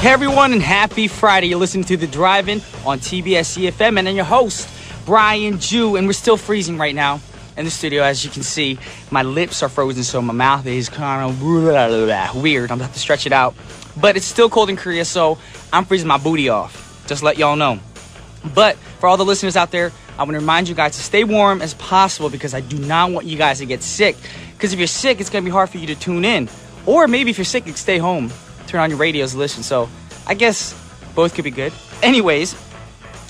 Hey everyone, and happy Friday. You're listening to The Drive-In on TBS efm, and I'm your host, Brian Jew, and we're still freezing right now in the studio. As you can see, my lips are frozen, so my mouth is kind of weird. I'm gonna have to stretch it out, but it's still cold in Korea, so I'm freezing my booty off. Just to let y'all know. But for all the listeners out there, I want to remind you guys to stay warm as possible because I do not want you guys to get sick. Because if you're sick, it's gonna be hard for you to tune in, or maybe if you're sick, you can stay home. Turn on your radios and listen. So I guess both could be good. Anyways,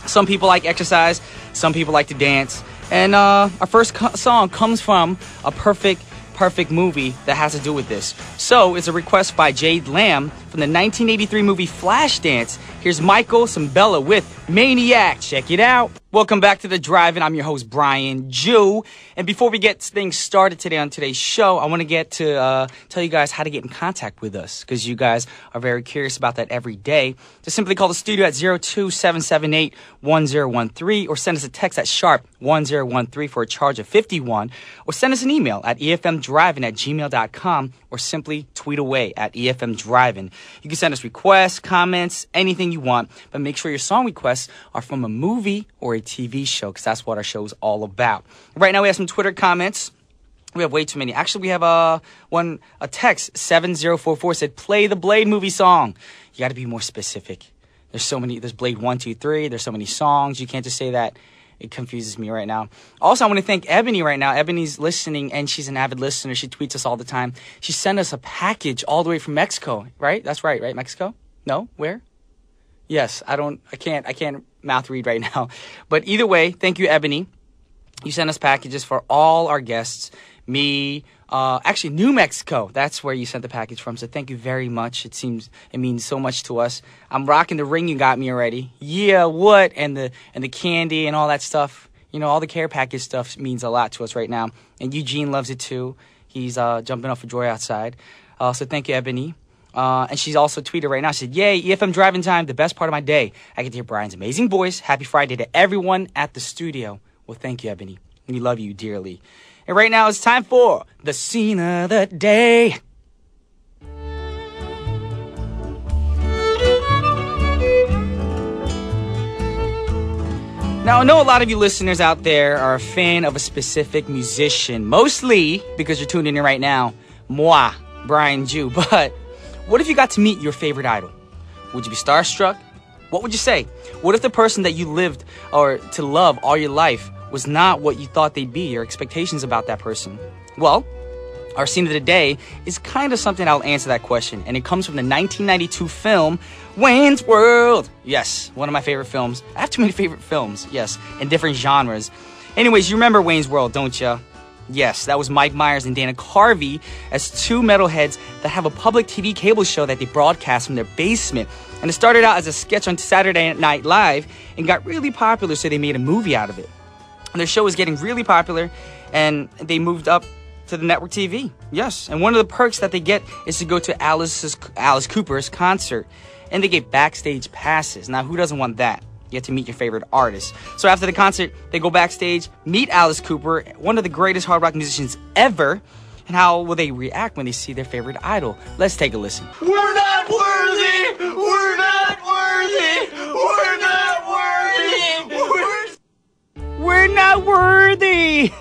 some people like exercise, some people like to dance. And our first song comes from a perfect movie that has to do with this. So it's a request by Jade Lamb from the 1983 movie Flashdance. Here's Michael Sambella with Maniac. Check it out. Welcome back to The Drive-In. I'm your host, Brian Jew. And before we get things started today on today's show, I want to get to tell you guys how to get in contact with us, because you guys are very curious about that every day. Just simply call the studio at 02-778-1013 or send us a text at #1013 for a charge of 51, or send us an email at efmdrivein@gmail.com, or simply tweet away at efmdrivein. You can send us requests, comments, anything you want, but make sure your song requests are from a movie or a TV show, because that's what our show is all about. Right now we have some Twitter comments. We have way too many. Actually, we have a text. 7044 said, play the Blade movie song. You got to be more specific. There's so many. There's Blade 1, 2, 3. There's so many songs. You can't just say that. It confuses me right now. Also, I want to thank Ebony right now. Ebony's listening, and she's an avid listener. She tweets us all the time. She sent us a package all the way from Mexico, right? That's right, Mexico? No? Where? Yes, I can't mouth read right now. But either way, thank you, Ebony. You sent us packages for all our guests. Me, actually, New Mexico. That's where you sent the package from. So thank you very much. It means so much to us. I'm rocking the ring you got me already. Yeah, what? And the candy and all that stuff. You know, all the care package stuff means a lot to us right now. And Eugene loves it too. He's jumping up for joy outside. So thank you, Ebony. And she's also tweeted right now. She said, yay, EFM driving time, the best part of my day. I get to hear Brian's amazing voice. Happy Friday to everyone at the studio. Well, thank you, Ebony. We love you dearly. And right now it's time for the scene of the day. Now, I know a lot of you listeners out there are a fan of a specific musician, mostly because you're tuning in right now. Moi, Brian Jew. But what if you got to meet your favorite idol? Would you be starstruck? What would you say? What if the person that you lived or to love all your life was not what you thought they'd be, your expectations about that person? Well, our scene of the day is kind of something that'll answer that question, and it comes from the 1992 film Wayne's World. Yes, one of my favorite films. I have too many favorite films, yes, in different genres. Anyways, you remember Wayne's World, don't you? Yes, that was Mike Myers and Dana Carvey as two metalheads that have a public TV cable show that they broadcast from their basement. And it started out as a sketch on Saturday Night Live and got really popular, so they made a movie out of it. And their show was getting really popular, and they moved up to the network TV. Yes, and one of the perks that they get is to go to Alice Cooper's concert, and they get backstage passes. Now, who doesn't want that? You get to meet your favorite artist. So after the concert, they go backstage, meet Alice Cooper, one of the greatest hard rock musicians ever. And how will they react when they see their favorite idol? Let's take a listen. We're not worthy! We're not worthy! We're not worthy! We're not worthy!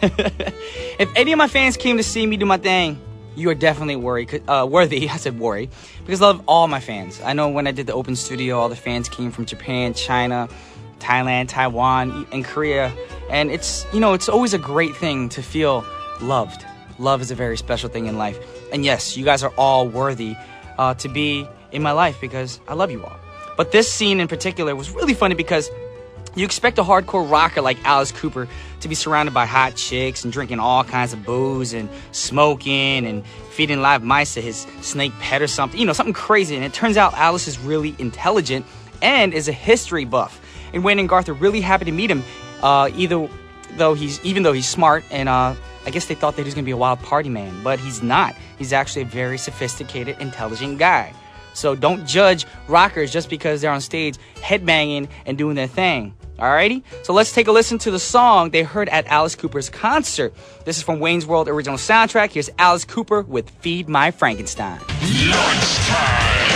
If any of my fans came to see me do my thing, you are definitely worthy. I said worry, because I love all my fans. I know when I did the open studio, all the fans came from Japan, China, Thailand, Taiwan, and Korea. And it's always a great thing to feel loved. Love is a very special thing in life. And yes, you guys are all worthy to be in my life because I love you all. But this scene in particular was really funny because you expect a hardcore rocker like Alice Cooper to be surrounded by hot chicks and drinking all kinds of booze and smoking and feeding live mice to his snake pet or something, something crazy. And it turns out Alice is really intelligent and is a history buff. And Wayne and Garth are really happy to meet him, even though he's smart, and I guess they thought that he was going to be a wild party man, but he's not. He's actually a very sophisticated, intelligent guy. So don't judge rockers just because they're on stage headbanging and doing their thing. Alrighty? So let's take a listen to the song they heard at Alice Cooper's concert. This is from Wayne's World original soundtrack. Here's Alice Cooper with Feed My Frankenstein. Lunchtime!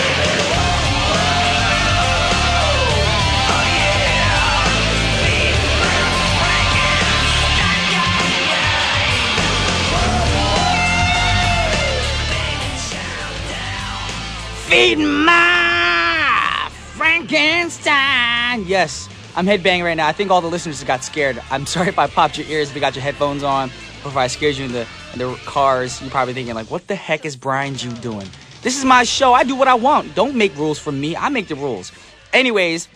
Feed my Frankenstein. Yes, I'm headbanging right now. I think all the listeners got scared. I'm sorry if I popped your ears, if you got your headphones on, or if I scared you in the cars. You're probably thinking like, what the heck is Brian Jew doing? This is my show. I do what I want. Don't make rules for me. I make the rules. Anyways,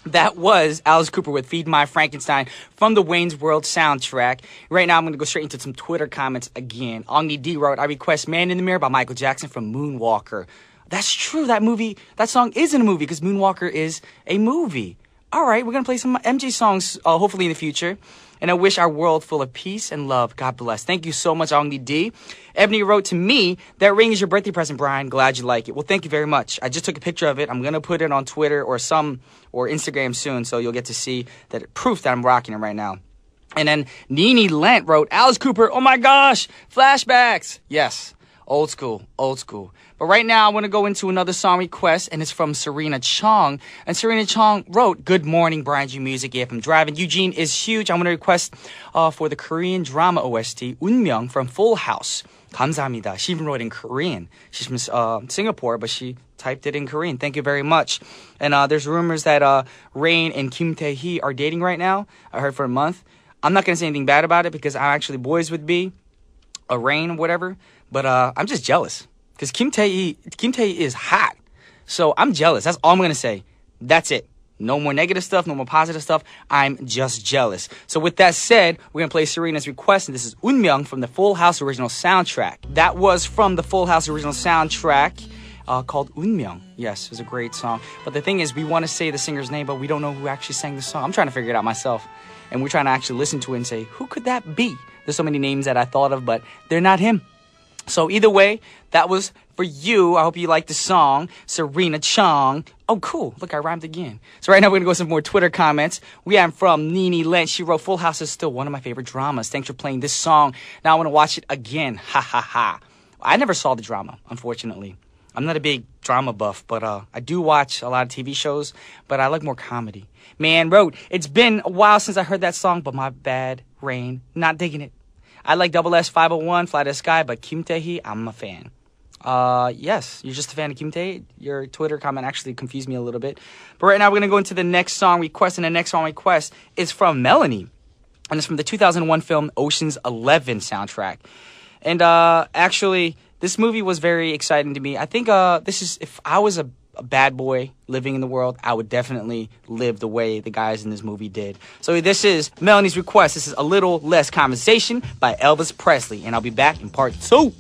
that was Alice Cooper with Feed My Frankenstein from the Wayne's World soundtrack. Right now, I'm going to go straight into some Twitter comments again. Ongni D wrote, I request Man in the Mirror by Michael Jackson from Moonwalker. That's true. That song is in a movie because Moonwalker is a movie. All right, we're going to play some MJ songs hopefully in the future. And I wish our world full of peace and love. God bless. Thank you so much, Ongni D. Ebony wrote to me, that ring is your birthday present, Brian. Glad you like it. Well, thank you very much. I just took a picture of it. I'm going to put it on Twitter or Instagram soon, so you'll get to see that proof that I'm rocking it right now. And then Nene Lent wrote, Alice Cooper, oh my gosh, flashbacks. Yes, old school. But right now, I want to go into another song request, and it's from Serena Chong. And Serena Chong wrote, good morning, Brian G Music, if I'm driving. Eugene is huge. I'm going to request for the Korean drama OST, Unmyeong from Full House. 감사합니다. She even wrote in Korean. She's from Singapore, but she typed it in Korean. Thank you very much. And there's rumors that Rain and Kim Tae-hee are dating right now. I heard for a month. I'm not going to say anything bad about it because I'm actually boys with B, a Rain or whatever. But I'm just jealous. Because Kim Tae-hee is hot. So I'm jealous. That's all I'm going to say. That's it. No more negative stuff. No more positive stuff. I'm just jealous. So with that said, we're going to play Serena's request. And this is Unmyeong from the Full House original soundtrack. That was from the Full House original soundtrack called Unmyeong. Yes, it was a great song. But the thing is, we want to say the singer's name, but we don't know who actually sang the song. I'm trying to figure it out myself. And we're trying to actually listen to it and say, who could that be? There's so many names that I thought of, but they're not him. So either way, that was for you. I hope you like the song, Serena Chong. Oh, cool. Look, I rhymed again. So right now, we're going to go with some more Twitter comments. We have from Nene Lent. She wrote, Full House is still one of my favorite dramas. Thanks for playing this song. Now I want to watch it again. Ha, ha, ha. I never saw the drama, unfortunately. I'm not a big drama buff, but I do watch a lot of TV shows, but I like more comedy. Man wrote, it's been a while since I heard that song, but my bad, Rain. Not digging it. I like Double S 501, Fly to the Sky, but Kim Tae-hee, I'm a fan. Yes, you're just a fan of Kim Tae. Your Twitter comment actually confused me a little bit. But right now, we're going to go into the next song request, and the next song request is from Melanie. And it's from the 2001 film Ocean's 11 soundtrack. And actually, this movie was very exciting to me. I think if I was a bad boy living in the world, I would definitely live the way the guys in this movie did. So this is Melanie's request. This is A Little Less Conversation by Elvis Presley. And I'll be back in part 2.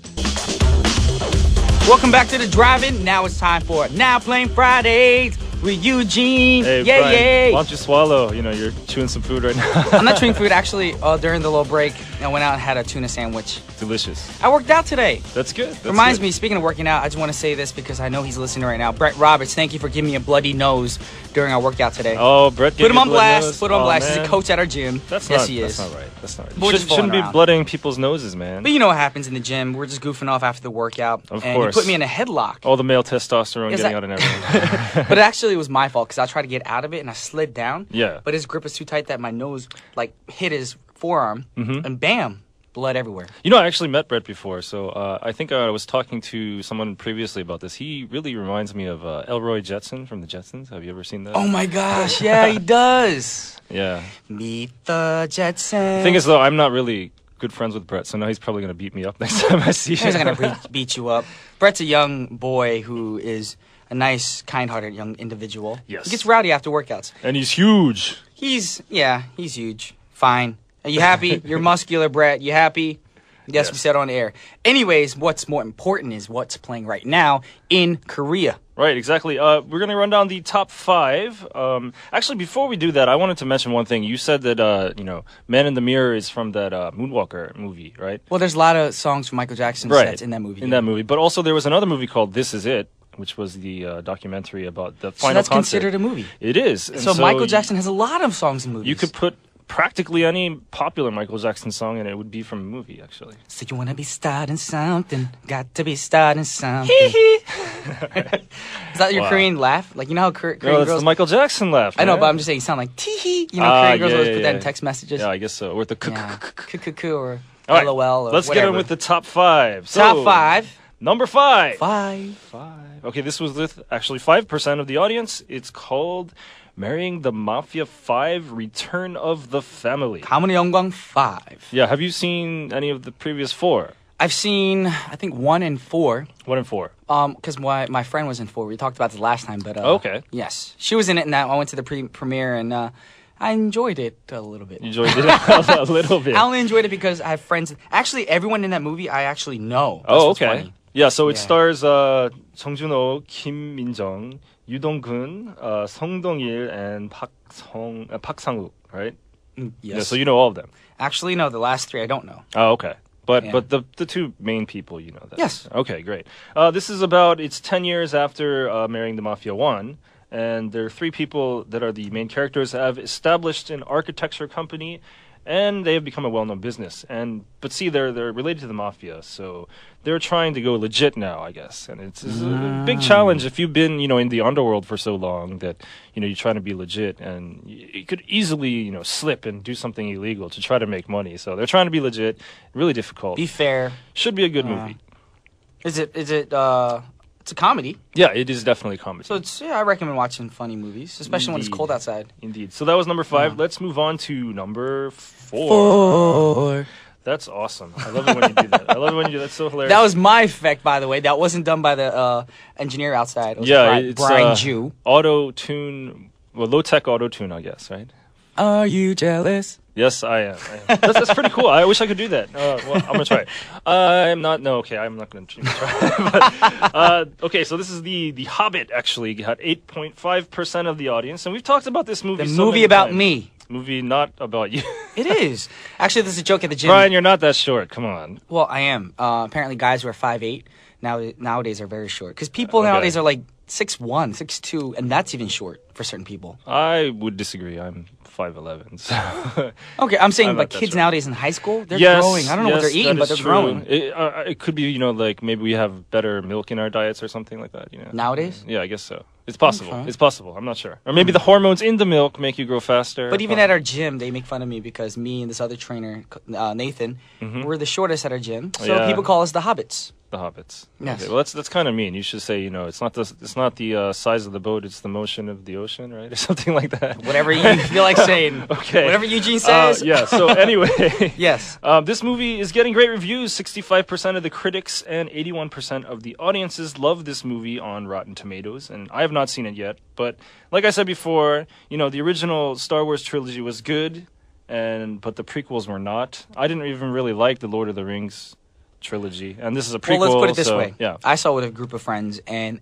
Welcome back to the drive-in. Now it's time for Now Playing Fridays with Eugene. Hey, yay, Brian, yay. why don't you swallow? You know, you're chewing some food right now. I'm not chewing food. Actually, during the little break, I went out and had a tuna sandwich. Delicious. I worked out today. That's good. That's Reminds good. me, speaking of working out, I just want to say this because I know he's listening right now. Brett Roberts, thank you for giving me a bloody nose during our workout today. Oh, Brett gave Put him you a on bloody blast. nose? Put him on Oh, blast. He's man. a coach at our gym. That's yes, not, he is. That's not right. That's not right. We're just Shouldn't be fooling around. blooding people's noses, man. But you know what happens in the gym. We're just goofing off after the workout. Of and course. he put me in a headlock. All the male testosterone Is getting that- out and everything. But actually, it was my fault because I tried to get out of it and I slid down. Yeah. But his grip was too tight that my nose hit his forearm and bam, blood everywhere. You know, I actually met Brett before, so I think I was talking to someone previously about this. He really reminds me of Elroy Jetson from the Jetsons. Have you ever seen that? Oh my gosh, yeah, he does. Yeah. Meet the Jetsons. Thing is, though, I'm not really good friends with Brett, so now he's probably going to beat me up next time I see him. He's not going to beat you up. Brett's a young boy who is a nice, kind-hearted young individual. Yes. He gets rowdy after workouts. And he's huge. He's huge. Fine. Are you happy? You're muscular, Brett. You happy? Yes, we said on air. Anyways, what's more important is what's playing right now in Korea. Right, exactly. We're going to run down the top 5. Actually, before we do that, I wanted to mention one thing. You said that, Man in the Mirror is from that Moonwalker movie, right? Well, there's a lot of songs from Michael Jackson sets in that movie. In that movie. But also there was another movie called This Is It, which was the documentary about the final So that's concert. considered a movie. It is. And So Michael Jackson has a lot of songs in movies. You could put practically any popular Michael Jackson song and it would be from a movie, actually. So you want to be starting something, got to be starting something. Is that your Wow. Korean laugh? Like, you know how Korean No, that's girls... the Michael Jackson laugh. I know, man. but I'm just saying you sound like tee-hee. You know, Korean girls always put that in text messages. Yeah, I guess so. Or the Yeah. Kukuku or All right, LOL or let's whatever. get in with the top 5. So, Top 5. Number 5. Five. All Okay, this was with actually 5% of the audience. It's called Marrying the Mafia 5 Return of the Family. 가문의 영광 5. Yeah, have you seen any of the previous 4? I've seen, I think, 1 and 4. 1 and 4. Because my friend was in 4. We talked about this last time, but Okay. Yes, she was in it, and I went to the premiere, and I enjoyed it a little bit. You enjoyed it a little bit. I only enjoyed it because I have friends. Actually, everyone in that movie I actually know. That's Oh, what's okay. funny. Yeah, so it Yeah. stars 정준호, 김민정, 유동근, 성동일, and 박상욱, right? Yes. Yeah, so you know all of them. Actually, no, the last 3 I don't know. Oh, okay. But Yeah. but the 2 main people, you know that. Yes. Okay, great. This is about, it's 10 years after Marrying the Mafia 1, and there are 3 people that are the main characters have established an architecture company, and they have become a well-known business. But see, they're related to the mafia, so they're trying to go legit now, I guess. And it's a big challenge if you've been, in the underworld for so long that, you're trying to be legit, and you could easily, slip and do something illegal to try to make money. So they're trying to be legit, really difficult. Be fair. Should be a good movie. Is it? It's a comedy, Yeah, it is definitely comedy. so I recommend watching funny movies, especially when it's Indeed. cold outside. Indeed. So that was number 5. Let's move on to number 4. That's awesome. I love it when you do that. I love it when you do that. That's so hilarious. That was my effect, by the way. That wasn't done by the engineer outside. It was yeah, Brian, it's Brian Jew. auto-tune, low-tech auto-tune, I guess, right? Are you jealous? Yes, I am. That's pretty cool. I wish I could do that. Well, I'm going to try it. I'm not going to try but, okay, so this is the Hobbit, actually. Got 8.5% of the audience. And we've talked about this movie The so movie many about times. me. Movie not about you. It is. Actually, there's a joke at the gym. Brian, you're not that short. Come on. Well, I am. Apparently, guys who are 5'8" nowadays are very short. Because people Okay. nowadays are like 6'1", 6'2", and that's even short for certain people. I would disagree. I'm 5'11". So. Okay, I'm saying, I'm but not that kids short. nowadays in high school, they're Yes, growing. I don't know what they're yes, eating, that but is they're true. growing. It could be, like maybe we have better milk in our diets or something like that. Nowadays? Yeah, I guess so. It's possible. Okay. It's possible. I'm not sure. Or maybe the hormones in the milk make you grow faster. But even at our gym, they make fun of me because me and this other trainer, Nathan, we're the shortest at our gym. So Yeah. people call us the hobbits. the hobbits. Yes. Okay, well, that's kind of mean. You should say, it's not the size of the boat, it's the motion of the ocean, right, or something like that. Whatever you feel like saying. Okay. Whatever Eugene says. Yeah. So anyway. Yes. This movie is getting great reviews. 65% of the critics and 81% of the audiences love this movie on Rotten Tomatoes, and I have not seen it yet. But like I said before, the original Star Wars trilogy was good, but the prequels were not. I didn't even really like the Lord of the Rings trilogy, and this is a prequel. Well, let's put it this so, way. Yeah, I saw it with a group of friends, and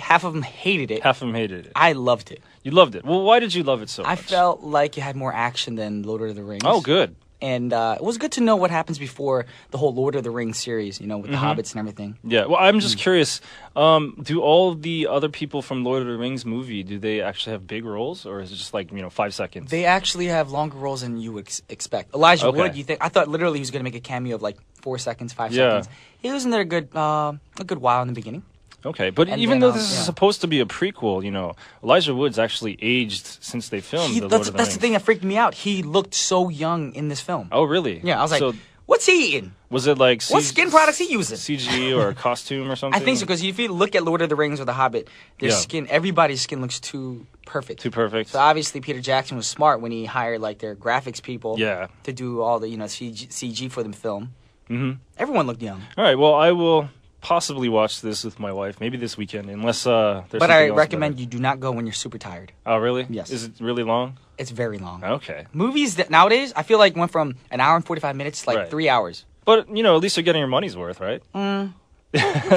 half of them hated it. half of them hated it. I loved it. You loved it. Well, why did you love it so I much? felt like it had more action than Lord of the Rings. Oh, good. And it was good to know what happens before the whole Lord of the Rings series, with the Mm-hmm. hobbits and everything. Yeah, well, I'm just curious. Do all the other people from Lord of the Rings movie, do they actually have big roles, or is it just like 5 seconds? They actually have longer roles than you would expect. Elijah Okay. Wood, I thought literally he was going to make a cameo of like 4 seconds, 5 Yeah. seconds. He was in there a good while in the beginning. Okay, but And even then, though this is yeah. supposed to be a prequel, Elijah Wood's actually aged since they filmed the Lord That's of the the Rings. thing that freaked me out. He looked so young in this film. Oh, really? Yeah, I was like, so what's he eating? was it like What skin products he using? CG or a costume or I something? think so, because if you look at Lord of the Rings or The Hobbit, their Yeah. skin, everybody's skin looks too perfect. Too perfect. So obviously Peter Jackson was smart when he hired like their graphics people Yeah. to do all the CG for the film. Mm-hmm. Everyone looked young. All right. Well, I will possibly watch this with my wife, maybe this weekend, unless there's. But something I else recommend better. you do not go when you're super tired. Oh, really? Yes. Is it really long? It's very long. Okay. Movies that nowadays I feel like went from an hour and 45 minutes to like Right. 3 hours. But at least you're getting your money's worth, right?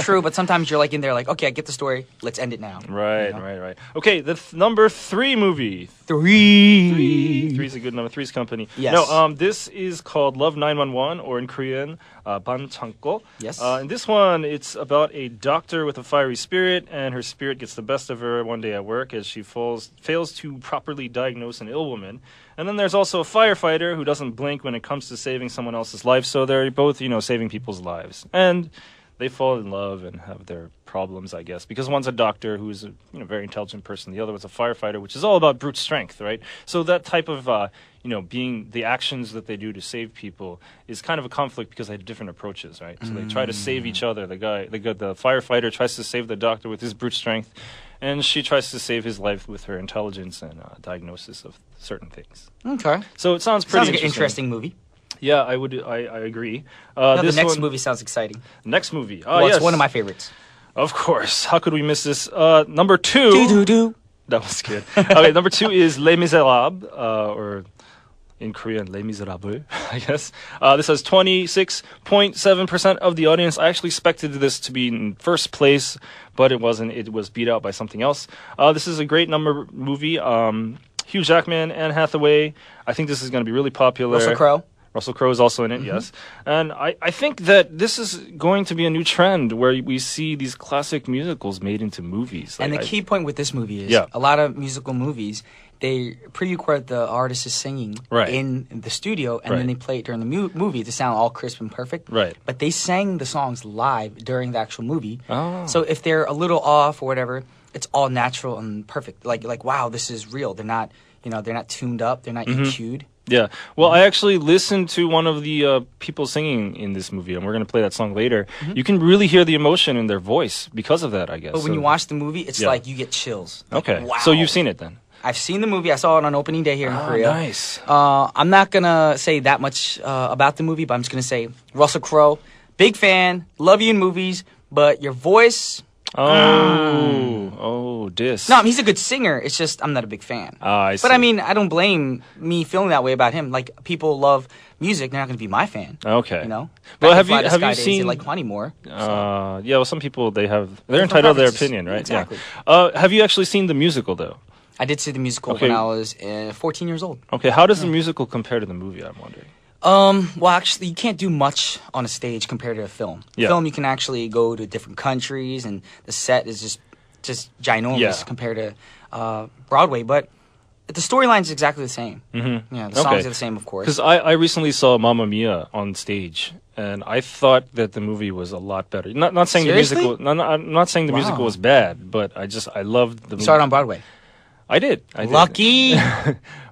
True, but sometimes you're like in there like, okay, I get the story. Let's end it now. Right, You know? right. Okay, the number 3 movie. Three's a good number. Three's company. Yes. No, this is called Love 911, or in Korean, Ban Changko. Yes. In this one, it's about a doctor with a fiery spirit, and her spirit gets the best of her one day at work as she fails to properly diagnose an ill woman. And then there's also a firefighter who doesn't blink when it comes to saving someone else's life. So they're both, saving people's lives. And they fall in love and have their problems, I guess, because one's a doctor who's a very intelligent person. The other was a firefighter, which is all about brute strength, right? So that type of being the actions that they do to save people is kind of a conflict because they have different approaches, right? So they try to save each other. The firefighter tries to save the doctor with his brute strength, and she tries to save his life with her intelligence and diagnosis of certain things. Okay. So it sounds pretty Sounds like an interesting movie. Yeah, I agree. The This next one- movie sounds exciting. Next movie. Well, Yes. it's one of my favorites. Of course. How could we miss this? Number 2. Do. That was good. Okay, number 2 is Les Miserables, or in Korean, Les Miserables, I guess. This has 26.7% of the audience. I actually expected this to be in first place, but it wasn't. It was beat out by something else. This is a great movie. Hugh Jackman, Anne Hathaway. I think this is going to be really popular. Russell Crowe is also in it, yes. And I think that this is going to be a new trend where we see these classic musicals made into movies. And the key point with this movie is Yeah. a lot of musical movies, they pre-record the artist is singing Right. in the studio, and Right. then they play it during the movie to sound all crisp and perfect. Right. But they sang the songs live during the actual movie. Oh. So if they're a little off or whatever, it's all natural and perfect. Like wow, this is real. They're not, they're not tuned up. They're not EQ'd. Yeah. Well, I actually listened to one of the people singing in this movie, and we're going to play that song later. You can really hear the emotion in their voice because of that, I guess. But when you watch the movie, it's Yeah. like you get chills. Like, Okay. wow. So you've seen it then? I've seen the movie. I saw it on opening day here in Korea. Nice. I'm not gonna say that much about the movie, but I'm just gonna say Russell Crowe, big fan, love you in movies, but your voice. Diss. No, he's a good singer. It's just I'm not a big fan. I see. But I mean, I don't blame me feeling that way about him. Like people love music, they're not gonna be my fan. Okay. Well, Well, have you They seen? like Honey more? Yeah. Well, some people they're Different entitled to their preferences. opinion, right? Exactly. Yeah. Have you actually seen the musical though? I did see the musical Okay. when I was 14 years old. Okay. How does the musical compare to the movie? I'm wondering. Well, actually, you can't do much on a stage compared to a film. Yeah. Film, you can actually go to different countries, and the set is just ginormous Yeah. compared to Broadway. But the storyline is exactly the same. Mm-hmm. Yeah, the songs are the same, of course. Because I recently saw Mamma Mia on stage, and I thought that the movie was a lot better. Not saying Seriously? the musical. No, I'm not saying the musical Wow. was bad, but I loved the movie. You saw it on Broadway. I did. Lucky.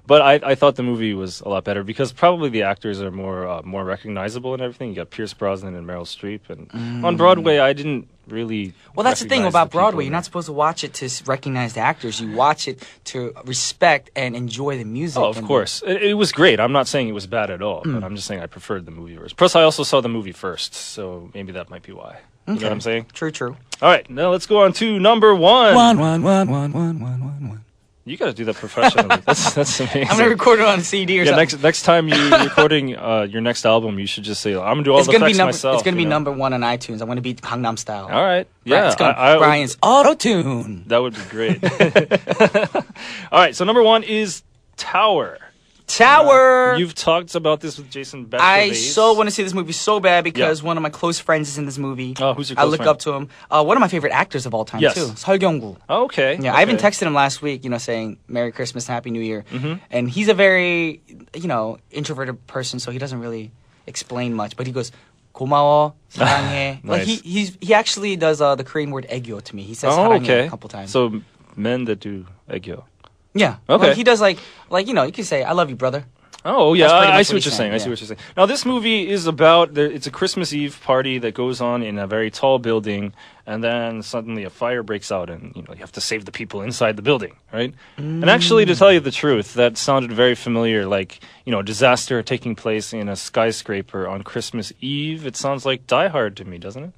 But I thought the movie was a lot better because probably the actors are more recognizable and everything. You got Pierce Brosnan and Meryl Streep, and on Broadway I didn't really. Well, that's the thing recognize about people Broadway. in You're not it. supposed to watch it to recognize the actors. You watch it to respect and enjoy the music. Oh, of and course. It was great. I'm not saying it was bad at all, but I'm just saying I preferred the movie first. Plus, I also saw the movie first, so maybe that might be why. You know what I'm saying? True. All right, now let's go on to number 1. One. You got to do that professionally. That's amazing. I'm gonna record it on a CD or Yeah, something. next time you're recording your next album, you should just say, "I'm gonna do all It's the gonna be effects myself." It's gonna be you know? number 1 on iTunes. I'm gonna be Gangnam Style. All right. Right, Yeah, it's gonna, I- Brian's auto tune. that would be great. All right, so number 1 is Tower. Tower. You've talked about this with Jason Beck. I so want to see this movie so bad because one of my close friends is in this movie. Oh, who's your I close look friend? up to him. One of my favorite actors of all time Yes. too. 설경구. Okay. Yeah, I even texted him last week, saying Merry Christmas, Happy New Year. And he's a very, introverted person, so he doesn't really explain much. But he goes, 고마워, 사랑해. Like Nice. he actually does the Korean word 애교 to me. He says Oh, 사랑해 okay. a couple times. So men that do 애교. yeah. Okay. Well, he does like you can say I love you, brother. Oh yeah, That's pretty I much see what what you're he's saying. I see saying, what you're saying. Now this movie is about it's a Christmas Eve party that goes on in a very tall building, and then suddenly a fire breaks out, and you have to save the people inside the building, right? And actually, to tell you the truth, that sounded very familiar, like a disaster taking place in a skyscraper on Christmas Eve. It sounds like Die Hard to me, doesn't it?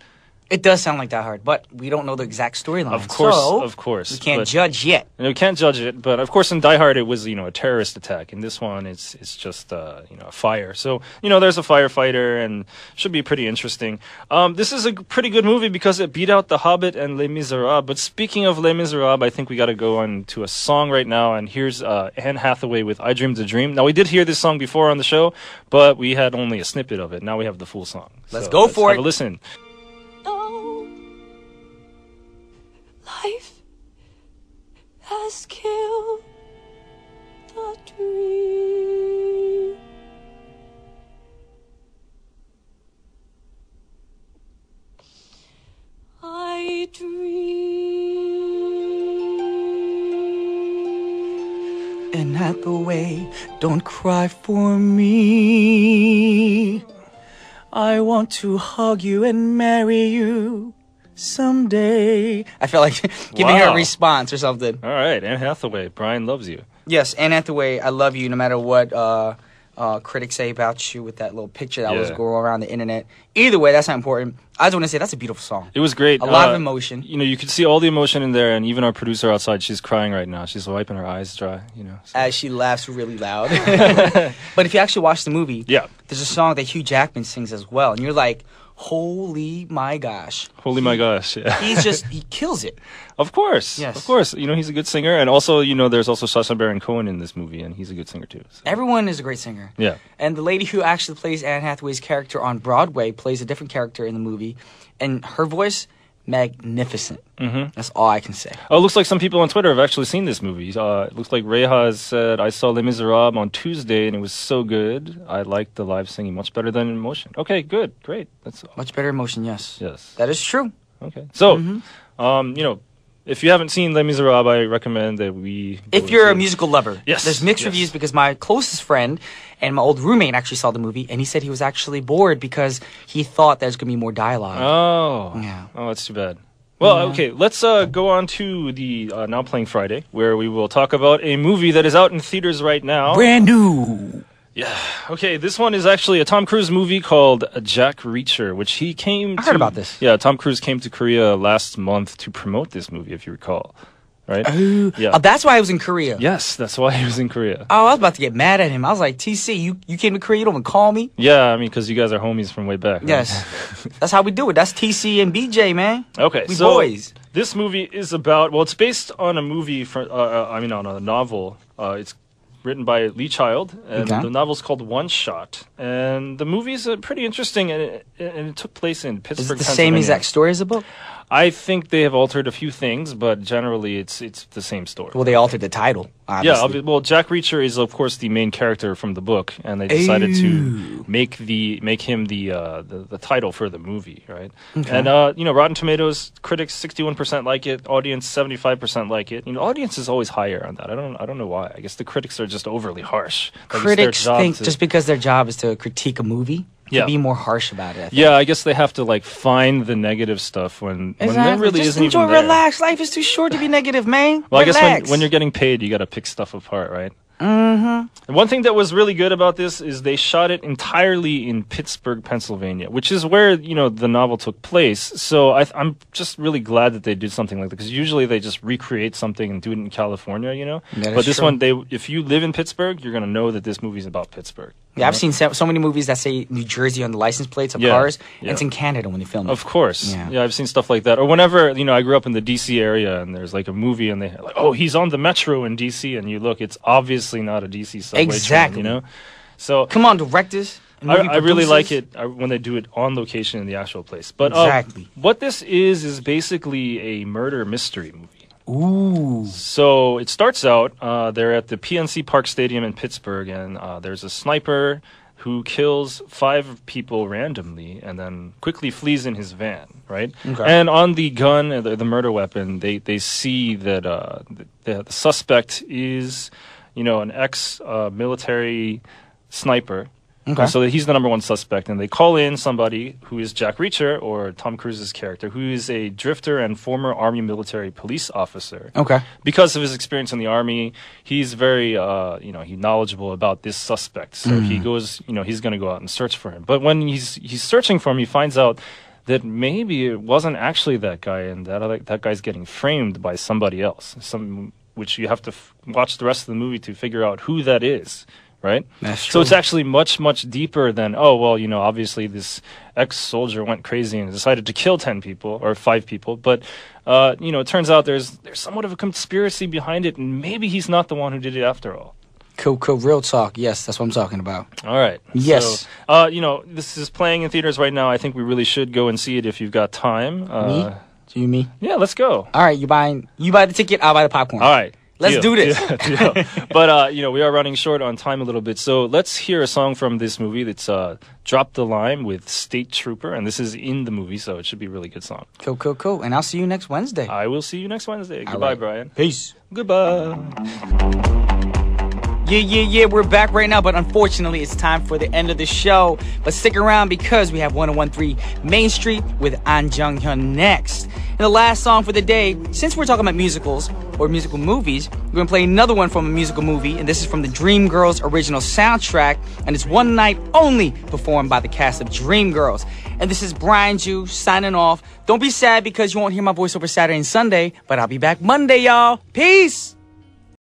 It does sound like Die Hard, but we don't know the exact storyline. Of course, so of course. we can't But- judge yet. We can't judge it, but of course in Die Hard it was a terrorist attack. In this one it's just a fire. So there's a firefighter and should be pretty interesting. This is a pretty good movie because it beat out The Hobbit and Les Miserables. But speaking of Les Miserables, I think we got to go on to a song right now. And here's Anne Hathaway with "I Dreamed a Dream." Now we did hear this song before on the show, but we had only a snippet of it. Now we have the full song. Let's go for have it. a listen. No, life has killed the dream. I dream. Anne Hathaway, don't cry for me. I want to hug you and marry you someday. I feel like giving her a Wow. response or something. All right, Anne Hathaway, Brian loves you. Yes, Anne Hathaway, I love you no matter what critics say about you with that little picture that was Yeah. going around the internet. Either way, that's not important. I just want to say that's a beautiful song. It was great. A lot of emotion. You know, you could see all the emotion in there, and even our producer outside, she's crying right now. She's wiping her eyes dry, you know. So. As she laughs really loud. But if you actually watch the movie, Yeah. there's a song that Hugh Jackman sings as well. And you're like, holy my gosh. Holy my gosh. Yeah. He kills it. Of course. Yes. Of course. You know, he's a good singer. And also, you know, there's also Sacha Baron Cohen in this movie, and he's a good singer too. So. Everyone is a great singer. Yeah. And the lady who actually plays Anne Hathaway's character on Broadway plays a different character in the movie. And her voice, magnificent. Mm-hmm. That's all I can say. Oh, it looks like some people on Twitter have actually seen this movie. It looks like Reha has said, I saw Les Miserables on Tuesday, and it was so good. I liked the live singing much better than in motion. Okay, good. Great. That's Much better emotion, yes. Yes. That is true. Okay. So, Mm-hmm. you know, if you haven't seen Les Miserables, I recommend that we... go If you're see a it. musical lover, Yes, there's mixed yes. reviews because my closest friend and my old roommate actually saw the movie, and he said he was actually bored because he thought there's going to be more dialogue. Oh. Yeah. Oh, that's too bad. Well, okay, let's go on to the Now Playing Friday, where we will talk about a movie that is out in theaters right now. Brand new. Yeah. Okay, this one is actually a Tom Cruise movie called Jack Reacher, which he came I heard about this. Yeah, Tom Cruise came to Korea last month to promote this movie, if you recall. Right? Yeah. Oh, that's why I was in Korea. Yes, that's why he was in Korea. Oh, I was about to get mad at him. I was like, TC, you came to Korea, you don't even call me? Yeah, I mean, because you guys are homies from way back. Right? Yes. That's how we do it. That's TC and BJ, man. Okay, We so boys. this movie is about, well, it's based on a movie, on a novel. It's written by Lee Child, and Okay. the novel's called One Shot. And the movie's pretty interesting, and it took place in Is Pittsburgh, it the same Pennsylvania. exact story as the book? I think they have altered a few things, but generally it's the same story. Well, they altered the title, Yeah, obviously. well, Jack Reacher is of course the main character from the book, and they decided to make him the title for the movie, right? And you know, Rotten Tomatoes critics 61% like it, audience 75% like it. You know, audience is always higher on that. I don't know why. I guess the critics are just overly harsh. Like, it's their Critics job think to- just because their job is to critique a movie, to Yeah. be more harsh about it. I think. Yeah, I guess they have to like find the negative stuff when there really Just isn't enjoy, even there. relax. Life is too short to be negative, man. Well, I relax. guess when you're getting paid, you got to pick stuff apart, right? Mm-hmm. And one thing that was really good about this is they shot it entirely in Pittsburgh, Pennsylvania, which is where, you know, the novel took place. So I'm just really glad that they did something like that, because usually they just recreate something and do it in California, you know? That is But this true. one, if you live in Pittsburgh, you're going to know that this movie's about Pittsburgh. Yeah, I've seen so many movies that say New Jersey on the license plates of Yeah, cars, yeah. and it's in Canada when they film it. Of course. Yeah. Yeah, I've seen stuff like that. Or whenever, you know, I grew up in the DC area and there's like a movie and they like, oh, he's on the metro in DC, and you look, it's obviously not a DC subway Exactly. train, you know? So Come on, directors. and movie I really like producers. it when they do it on location in the actual place. But Exactly. what this is basically a murder mystery movie. Ooh. So it starts out, they're at the PNC Park Stadium in Pittsburgh, and there's a sniper who kills 5 people randomly and then quickly flees in his van, right? Okay. And on the gun, the murder weapon, they see that the suspect is, you know, an ex-military sniper. Okay. So he's the number one suspect, and they call in somebody who is Jack Reacher, or Tom Cruise's character, who is a drifter and former Army military police officer. Okay. Because of his experience in the Army, he's very, he's knowledgeable about this suspect. So he goes, he's going to go out and search for him. But when he's searching for him, he finds out that maybe it wasn't actually that guy, and that guy's getting framed by somebody else. Which you have to watch the rest of the movie to figure out who that is. Right? That's So true. it's actually much, much deeper than, obviously this ex-soldier went crazy and decided to kill 10 people or 5 people. But, it turns out there's somewhat of a conspiracy behind it, and maybe he's not the one who did it after all. Cool. Real talk. Yes, that's what I'm talking about. All right. Yes. So, this is playing in theaters right now. I think we really should go and see it if you've got time. Me? Do you me? Yeah, let's go. All right, you buy the ticket, I'll buy the popcorn. All right. Let's do this. Deal. But, we are running short on time a little bit. So let's hear a song from this movie that's Drop the Line with State Trooper. And this is in the movie, so it should be a really good song. Cool. And I'll see you next Wednesday. I will see you next Wednesday. All Goodbye, right. Brian. Peace. Goodbye. Yeah, we're back right now, but unfortunately it's time for the end of the show. But stick around because we have 1013 Main Street with An Jung-hyun next. And the last song for the day, since we're talking about musicals or musical movies, we're going to play another one from a musical movie, and this is from the Dreamgirls original soundtrack, and it's One Night Only, performed by the cast of Dreamgirls. And this is Brian Ju signing off. Don't be sad because you won't hear my voice over Saturday and Sunday, but I'll be back Monday, y'all. Peace!